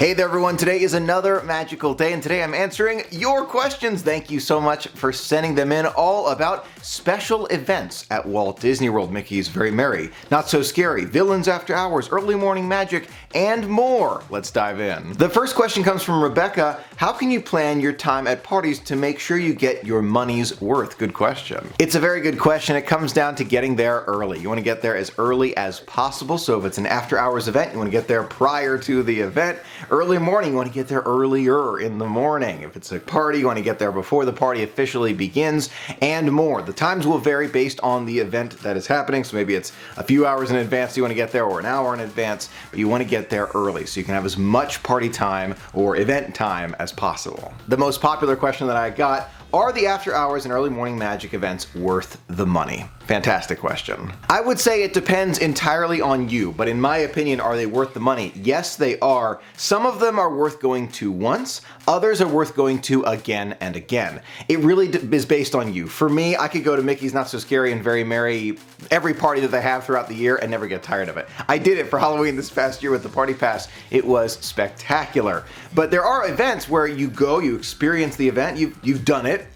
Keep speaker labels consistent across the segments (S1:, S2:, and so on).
S1: Hey there everyone, today is another magical day and today I'm answering your questions. Thank you so much for sending them in, all about special events at Walt Disney World. Mickey's Very Merry, Not So Scary, Villains After Hours, Early Morning Magic, and more. Let's dive in. The first question comes from Rebecca. How can you plan your time at parties to make sure you get your money's worth? Good question. It's a very good question. It comes down to getting there early. You want to get there as early as possible. So if it's an after hours event, you want to get there prior to the event. Early morning, you want to get there earlier in the morning. If it's a party, you want to get there before the party officially begins, and more. The times will vary based on the event that is happening, so maybe it's a few hours in advance you want to get there, or an hour in advance, but you want to get there early so you can have as much party time or event time as possible. The most popular question that I got: are the after hours and early morning magic events worth the money? Fantastic question. I would say it depends entirely on you, but in my opinion, are they worth the money? Yes, they are. Some of them are worth going to once, others are worth going to again and again. It really is based on you. For me, I could go to Mickey's Not So Scary and Very Merry every party that they have throughout the year and never get tired of it. I did it for Halloween this past year with the Party Pass. It was spectacular. But there are events where you go, you experience the event, you've done it,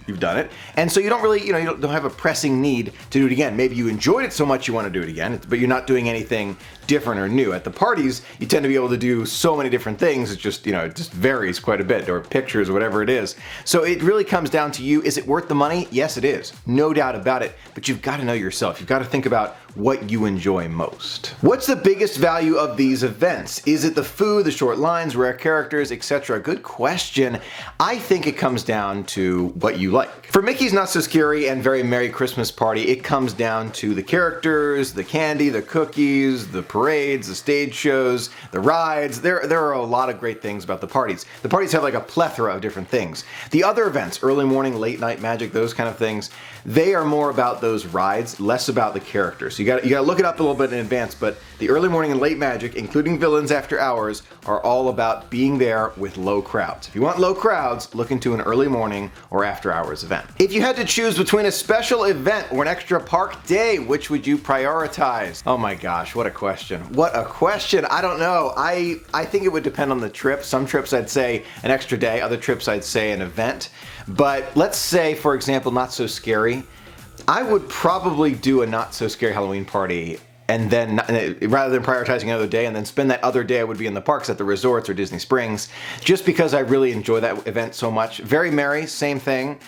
S1: and so you don't really, you don't have a pressing need to do it again. Maybe you enjoyed it so much you want to do it again, but you're not doing anything different or new. At the parties, you tend to be able to do so many different things. It just, it just varies quite a bit, or pictures, or whatever it is. So it really comes down to you. Is it worth the money? Yes, it is. No doubt about it. But you've got to know yourself. You've got to think about what you enjoy most. What's the biggest value of these events? Is it the food, the short lines, rare characters, etc.? Good question. I think it comes down to what you like. For Mickey's Not So Scary and Very Merry Christmas Party, it comes down to the characters, the candy, the cookies, the parades, the stage shows, the rides. There are a lot of great things about the parties. The parties have like a plethora of different things. The other events, early morning, late night magic, those kind of things, they are more about those rides, less about the characters. So you gotta look it up a little bit in advance, but the early morning and late magic, including Villains After Hours, are all about being there with low crowds. If you want low crowds, look into an early morning or after hours event. If you had to choose between a special event or an extra park day, which would you prioritize? Oh my gosh, what a question. What a question. I don't know. I think it would depend on the trip. Some trips I'd say an extra day, other trips I'd say an event. But let's say, for example, Not So Scary. I would probably do a Not So Scary Halloween party, and then rather than prioritizing another day, and then spend that other day I would be in the parks at the resorts or Disney Springs, just because I really enjoy that event so much. Very Merry, same thing.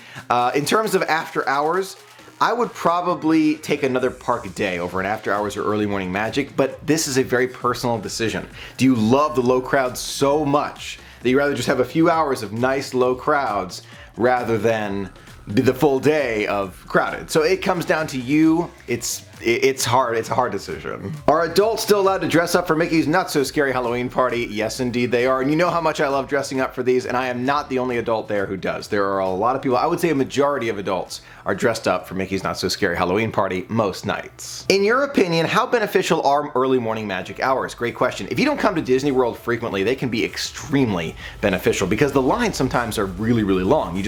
S1: In terms of after hours, I would probably take another park day over an after hours or early morning magic, but this is a very personal decision. Do you love the low crowds so much that you'd rather just have a few hours of nice low crowds rather than the full day of crowded? So it comes down to you. It's hard. It's a hard decision. Are adults still allowed to dress up for Mickey's Not So Scary Halloween Party? Yes, indeed they are. And you know how much I love dressing up for these, and I am not the only adult there who does. There are a lot of people, I would say a majority of adults, are dressed up for Mickey's Not So Scary Halloween Party most nights. In your opinion, how beneficial are early morning magic hours? Great question. If you don't come to Disney World frequently, they can be extremely beneficial because the lines sometimes are really, really long. You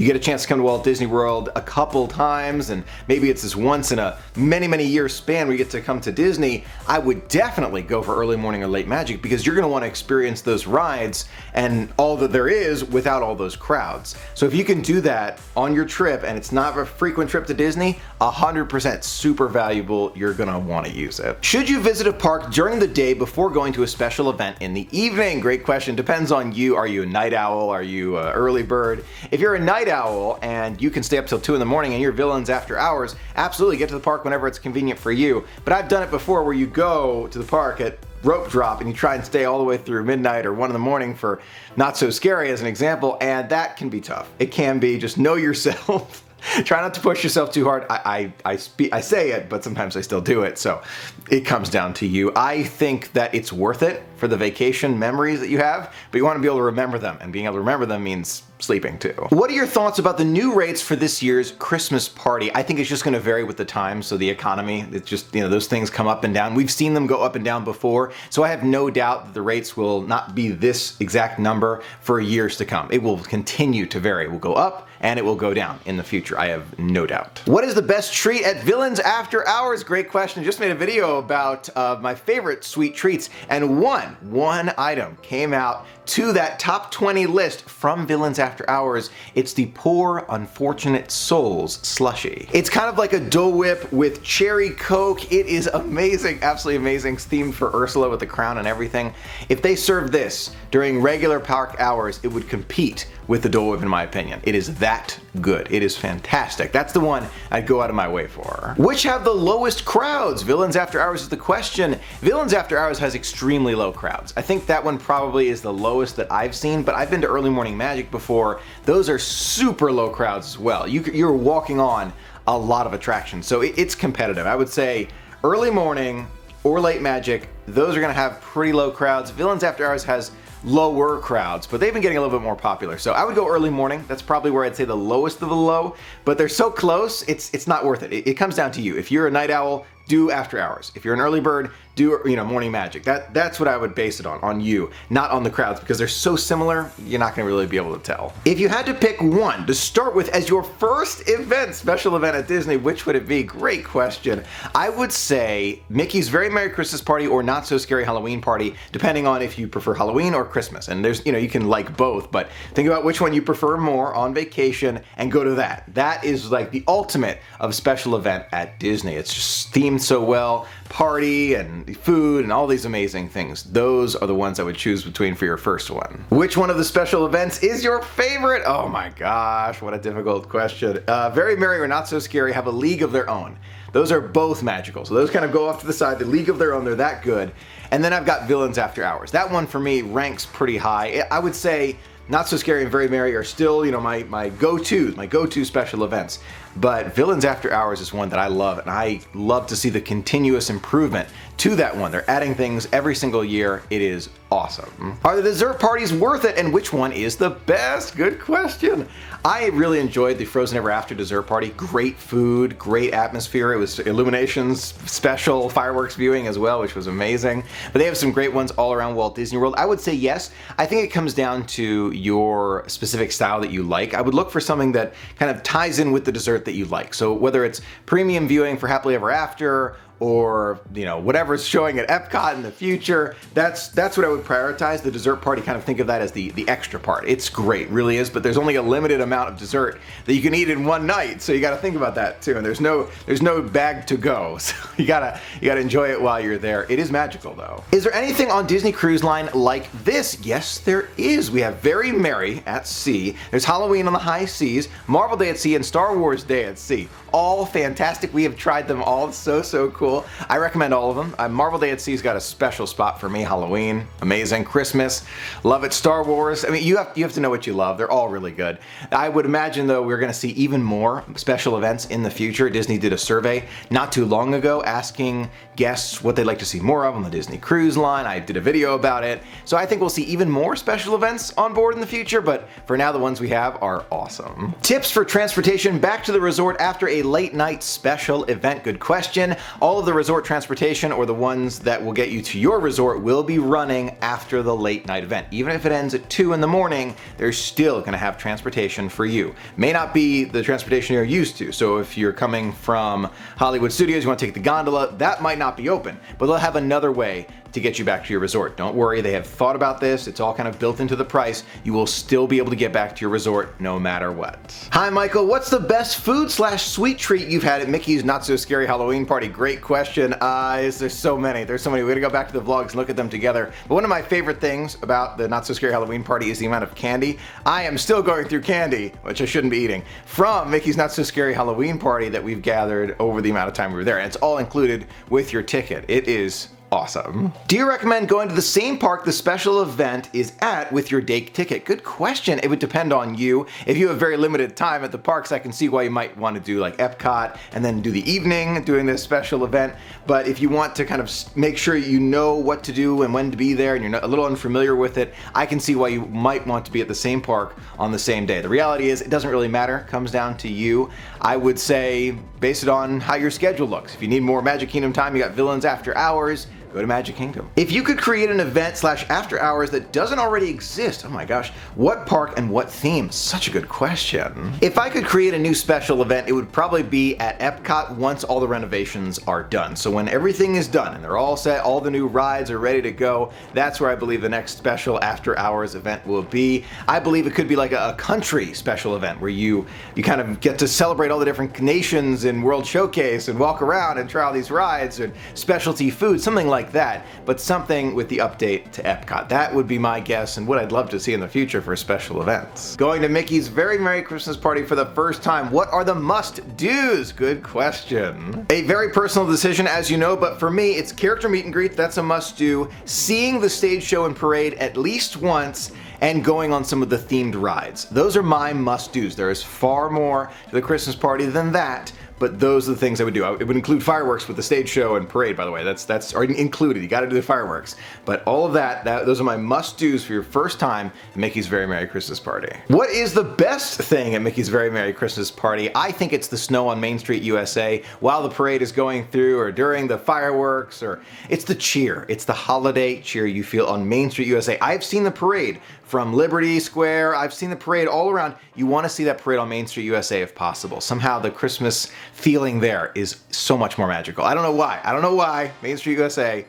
S1: get a chance to come to Walt Disney World a couple times, and maybe it's this once in a many year span where you get to come to Disney. I would definitely go for early morning or late magic because you're going to want to experience those rides and all that there is without all those crowds. So if you can do that on your trip and it's not a frequent trip to Disney, 100% super valuable. You're going to want to use it. Should you visit a park during the day before going to a special event in the evening? Great question. Depends on you. Are you a night owl? Are you an early bird? If you're a night owl and you can stay up till 2 in the morning and you're Villains After Hours, absolutely get to the park whenever it's convenient for you. But I've done it before where you go to the park at rope drop and you try and stay all the way through midnight or 1 in the morning for Not So Scary as an example, and that can be tough. It can be. Just know yourself. Try not to push yourself too hard. I say it, but sometimes I still do it, so it comes down to you. I think that it's worth it for the vacation memories that you have, but you want to be able to remember them, and being able to remember them means sleeping too. What are your thoughts about the new rates for this year's Christmas party? I think it's just going to vary with the times, so the economy, it's just, those things come up and down. We've seen them go up and down before, so I have no doubt that the rates will not be this exact number for years to come. It will continue to vary. It will go up and it will go down in the future, I have no doubt. What is the best treat at Villains After Hours? Great question. Just made a video about my favorite sweet treats, and one item came out to that top 20 list from Villains After Hours. It's the Poor Unfortunate Souls slushie. It's kind of like a Dole Whip with cherry Coke. It is amazing, absolutely amazing. It's themed for Ursula with the crown and everything. If they served this during regular park hours, it would compete with the Dole Whip in my opinion. It is that good. It is fantastic. That's the one I'd go out of my way for. Which have the lowest crowds? Villains After Hours is the question. Villains After Hours has extremely low crowds. I think that one probably is the lowest that I've seen, but I've been to Early Morning Magic before. Those are super low crowds as well. You're walking on a lot of attractions, so it's competitive. I would say Early Morning or Late Magic, those are gonna have pretty low crowds. Villains After Hours has lower crowds, but they've been getting a little bit more popular. So I would go Early Morning. That's probably where I'd say the lowest of the low, but they're so close, it's not worth it. It comes down to you. If you're a night owl, do After Hours. If you're an early bird, do Morning Magic. That's what I would base it on you, not on the crowds, because they're so similar, you're not gonna really be able to tell. If you had to pick one to start with as your first event, special event at Disney, which would it be? Great question. I would say Mickey's Very Merry Christmas Party or Not So Scary Halloween Party, depending on if you prefer Halloween or Christmas. And there's, you can like both, but think about which one you prefer more on vacation and go to that. That is like the ultimate of special event at Disney. It's just themed so well, party and food and all these amazing things. Those are the ones I would choose between for your first one. Which one of the special events is your favorite? Oh my gosh, what a difficult question. Very Merry or Not So Scary have a league of their own. Those are both magical, so those kind of go off to the side. The league of their own, they're that good. And then I've got Villains After Hours. That one for me ranks pretty high. I would say Not So Scary and Very Merry are still, my go-tos, my go-to special events. But Villains After Hours is one that I love, and I love to see the continuous improvement to that one. They're adding things every single year. It is awesome. Are the dessert parties worth it, and which one is the best? Good question. I really enjoyed the Frozen Ever After dessert party. Great food, great atmosphere. It was Illuminations special fireworks viewing as well, which was amazing. But they have some great ones all around Walt Disney World. I would say yes. I think it comes down to your specific style that you like. I would look for something that kind of ties in with the dessert that you like. So whether it's premium viewing for Happily Ever After, or whatever's showing at Epcot in the future, that's what I would prioritize. The dessert party, kind of think of that as the extra part. It's great, really is, but there's only a limited amount of dessert that you can eat in one night, so you got to think about that too. And there's no bag to go, so you gotta enjoy it while you're there. It is magical though. Is there anything on Disney Cruise Line like this? Yes, there is. We have Very Merry at Sea. There's Halloween on the High Seas, Marvel Day at Sea, and Star Wars Day at Sea. All fantastic. We have tried them all. So cool. I recommend all of them. Marvel Day at Sea's got a special spot for me. Halloween, amazing. Christmas, love it. Star Wars. I mean, you have to know what you love. They're all really good. I would imagine though we're going to see even more special events in the future. Disney did a survey not too long ago asking guests what they'd like to see more of on the Disney Cruise Line. I did a video about it. So I think we'll see even more special events on board in the future, but for now the ones we have are awesome. Tips for transportation back to the resort after a late night special event. Good question. All of the resort transportation, or the ones that will get you to your resort, will be running after the late night event. Even if it ends at 2 in the morning, they're still going to have transportation for you. May not be the transportation you're used to. So if you're coming from Hollywood Studios, you want to take the gondola, that might not be open, but they'll have another way to get you back to your resort. Don't worry, they have thought about this. It's all kind of built into the price. You will still be able to get back to your resort no matter what. Hi Michael, what's the best food/sweet treat you've had at Mickey's Not So Scary Halloween Party? Great question. There's so many. We're gonna go back to the vlogs and look at them together. But one of my favorite things about the Not So Scary Halloween Party is the amount of candy. I am still going through candy, which I shouldn't be eating, from Mickey's Not So Scary Halloween Party that we've gathered over the amount of time we were there. And it's all included with your ticket. It is awesome. Do you recommend going to the same park the special event is at with your day ticket? Good question. It would depend on you. If you have very limited time at the parks, I can see why you might want to do like Epcot and then do the evening doing this special event. But if you want to kind of make sure you know what to do and when to be there and you're a little unfamiliar with it, I can see why you might want to be at the same park on the same day. The reality is it doesn't really matter. It comes down to you. I would say base it on how your schedule looks. If you need more Magic Kingdom time, you got Villains After Hours. go to Magic Kingdom. If you could create an event / after hours that doesn't already exist, oh my gosh, what park and what theme? Such a good question. If I could create a new special event, it would probably be at Epcot once all the renovations are done. So when everything is done and they're all set, all the new rides are ready to go, that's where I believe the next special after hours event will be. I believe it could be like a country special event where you kind of get to celebrate all the different nations in World Showcase and walk around and try all these rides and specialty food, something like that, but something with the update to Epcot. That would be my guess and what I'd love to see in the future for special events. Going to Mickey's Very Merry Christmas Party for the first time, what are the must-dos? Good question. A very personal decision, as you know, but for me, it's character meet and greet. That's a must-do. Seeing the stage show and parade at least once, and going on some of the themed rides. Those are my must-dos. There is far more to the Christmas party than that, but those are the things I would do. It would include fireworks with the stage show and parade, by the way. That's already included. You gotta do the fireworks. But all of those are my must-dos for your first time at Mickey's Very Merry Christmas Party. What is the best thing at Mickey's Very Merry Christmas Party? I think it's the snow on Main Street, USA, while the parade is going through or during the fireworks, or it's the cheer. It's the holiday cheer you feel on Main Street, USA. I've seen the parade from Liberty Square. I've seen the parade all around. You want to see that parade on Main Street, USA if possible. Somehow the Christmas feeling there is so much more magical. I don't know why. I don't know why. Main Street, USA.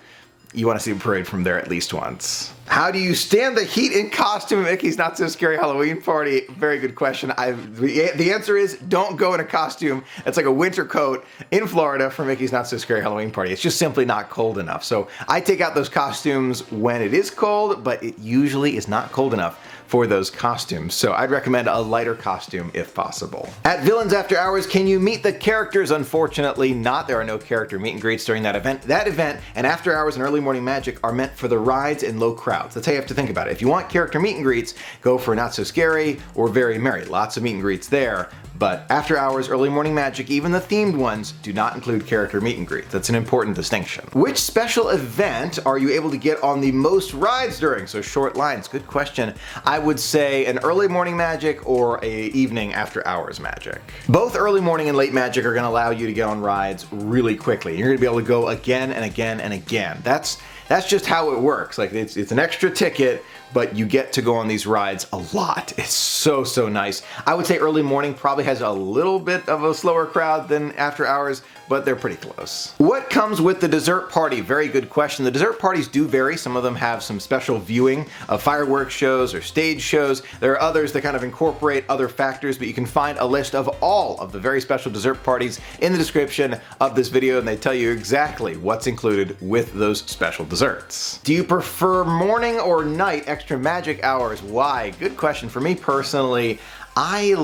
S1: You want to see a parade from there at least once. How do you stand the heat in costume at Mickey's Not So Scary Halloween Party? Very good question. The answer is don't go in a costume that's like a winter coat in Florida for Mickey's Not So Scary Halloween Party. It's just simply not cold enough. So I take out those costumes when it is cold, but it usually is not cold enough for those costumes. So I'd recommend a lighter costume if possible. At Villains After Hours, can you meet the characters? Unfortunately not. There are no character meet and greets during that event. That event and After Hours and Early Morning Magic are meant for the rides and low crowds. That's how you have to think about it. If you want character meet and greets, go for Not So Scary or Very Merry. Lots of meet and greets there. But After Hours, Early Morning Magic, even the themed ones, do not include character meet and greets. That's an important distinction. Which special event are you able to get on the most rides during? So short lines, good question. I would say an Early Morning Magic or a Evening After Hours Magic. Both Early Morning and Late Magic are gonna allow you to get on rides really quickly. You're gonna be able to go again and again and again. That's just how it works. Like it's an extra ticket, but you get to go on these rides a lot. It's so nice. I would say Early Morning probably has a little bit of a slower crowd than After Hours, but they're pretty close. What comes with the dessert party? Very good question. The dessert parties do vary. Some of them have some special viewing of fireworks shows or stage shows. There are others that kind of incorporate other factors, but you can find a list of all of the very special dessert parties in the description of this video, and they tell you exactly what's included with those special desserts. Do you prefer morning or night extra magic hours? Why? Good question. For me personally, I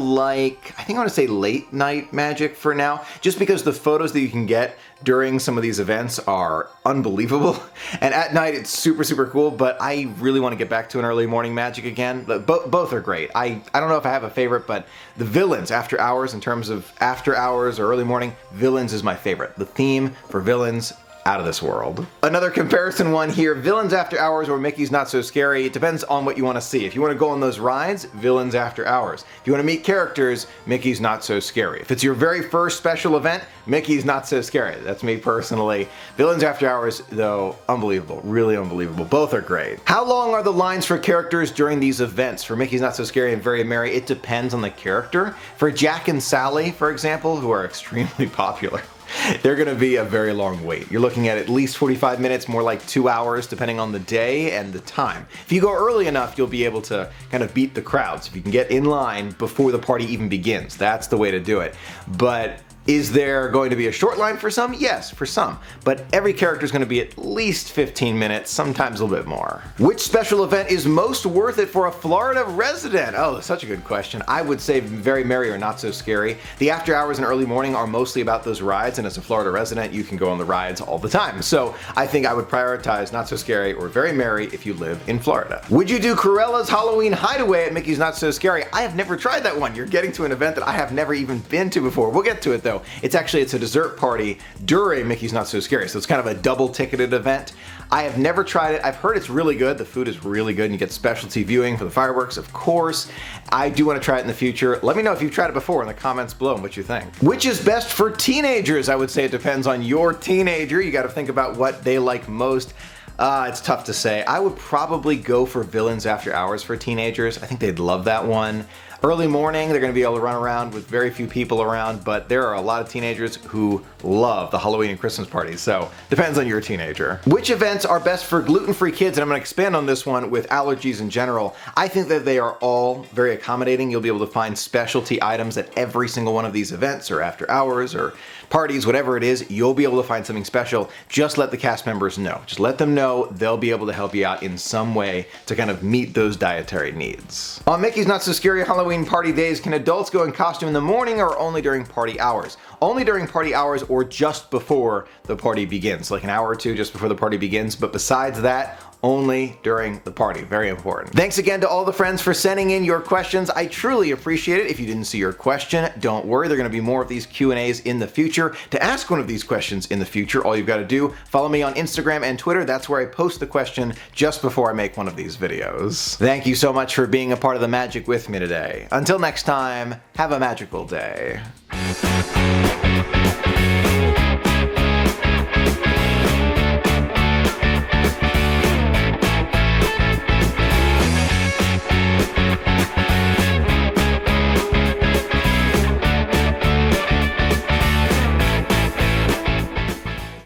S1: think I want to say late night magic for now, just because the photos that you can get during some of these events are unbelievable. And at night it's super cool, but I really want to get back to an early morning magic again. Both are great. I don't know if I have a favorite, but the Villains After Hours, in terms of After Hours or early morning, Villains is my favorite. The theme for Villains, out of this world. Another comparison one here, Villains After Hours or Mickey's Not So Scary. It depends on what you want to see. If you want to go on those rides, Villains After Hours. If you want to meet characters, Mickey's Not So Scary. If it's your very first special event, Mickey's Not So Scary. That's me personally. Villains After Hours, though, unbelievable. Really unbelievable. Both are great. How long are the lines for characters during these events? For Mickey's Not So Scary and Very Merry, it depends on the character. For Jack and Sally, for example, who are extremely popular, they're gonna be a very long wait. You're looking at least 45 minutes, more like 2 hours, depending on the day and the time. If you go early enough, you'll be able to kind of beat the crowds. If you can get in line before the party even begins, that's the way to do it. But is there going to be a short line for some? Yes, for some. But every character is going to be at least 15 minutes, sometimes a little bit more. Which special event is most worth it for a Florida resident? Oh, such a good question. I would say Very Merry or Not So Scary. The After Hours and Early Morning are mostly about those rides, and as a Florida resident, you can go on the rides all the time. So I think I would prioritize Not So Scary or Very Merry if you live in Florida. Would you do Cruella's Halloween Hideaway at Mickey's Not So Scary? I have never tried that one. You're getting to an event that I have never even been to before. We'll get to it though. So it's a dessert party during Mickey's Not So Scary. So it's kind of a double ticketed event. I have never tried it. I've heard it's really good. The food is really good and you get specialty viewing for the fireworks, of course. I do want to try it in the future. Let me know if you've tried it before in the comments below and what you think. Which is best for teenagers? I would say it depends on your teenager. You got to think about what they like most. It's tough to say. I would probably go for Villains After Hours for teenagers. I think they'd love that one. Early morning, they're going to be able to run around with very few people around, but there are a lot of teenagers who love the Halloween and Christmas parties, so depends on your teenager. Which events are best for gluten-free kids? And I'm going to expand on this one with allergies in general. I think that they are all very accommodating. You'll be able to find specialty items at every single one of these events or after hours or parties, whatever it is, you'll be able to find something special. Just let the cast members know. Just let them know. They'll be able to help you out in some way to kind of meet those dietary needs. On Mickey's Not So Scary Halloween party days, can adults go in costume in the morning or only during party hours? Only during party hours or just before the party begins, like an hour or two just before the party begins, but besides that, only during the party. Very important. Thanks again to all the friends for sending in your questions. I truly appreciate it. If you didn't see your question, don't worry. There are going to be more of these Q&As in the future. To ask one of these questions in the future, all you've got to do, follow me on Instagram and Twitter. That's where I post the question just before I make one of these videos. Thank you so much for being a part of the magic with me today. Until next time, have a magical day.